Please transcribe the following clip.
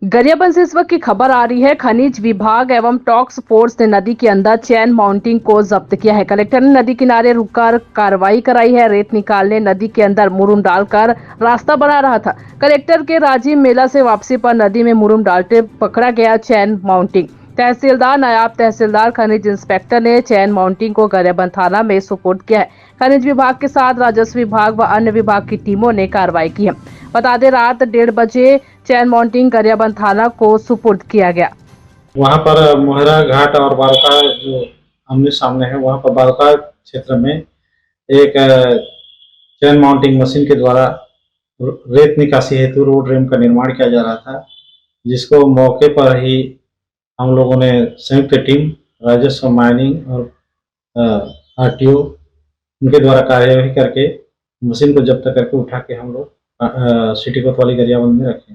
गरियाबंद से इस वक्त की खबर आ रही है। खनिज विभाग एवं टॉक्स फोर्स ने नदी के अंदर चैन माउंटिंग को जब्त किया है। कलेक्टर ने नदी किनारे रुककर कार्रवाई कराई है। रेत निकालने नदी के अंदर मुरुम डालकर रास्ता बना रहा था। कलेक्टर के राजीव मेला से वापसी पर नदी में मुरुम डालते पकड़ा गया चैन माउंटिंग। तहसीलदार, नायब तहसीलदार, खनिज इंस्पेक्टर ने चैन माउंटिंग को गरियाबंद थाना में सुपुर्द किया है। खनिज विभाग के साथ राजस्व विभाग व अन्य विभाग की टीमों ने कार्रवाई की है। बता दें, रात 1:30 बजे चैन माउंटिंग गरियाबंद थाना को सुपुर्द किया गया। वहाँ पर मोहरा घाट और बारका जो आमने सामने है, वहाँ पर बारका क्षेत्र में एक चैन माउंटिंग मशीन के द्वारा रेत निकासी हेतु रोड रेम का निर्माण किया जा रहा था, जिसको मौके पर ही हम लोगों ने संयुक्त टीम राजस्व, माइनिंग और आरटीओ उनके द्वारा कार्यवाही करके मशीन को जब्त करके उठा के हम लोग सिटी कोतवाली गरियाबंद में रखे।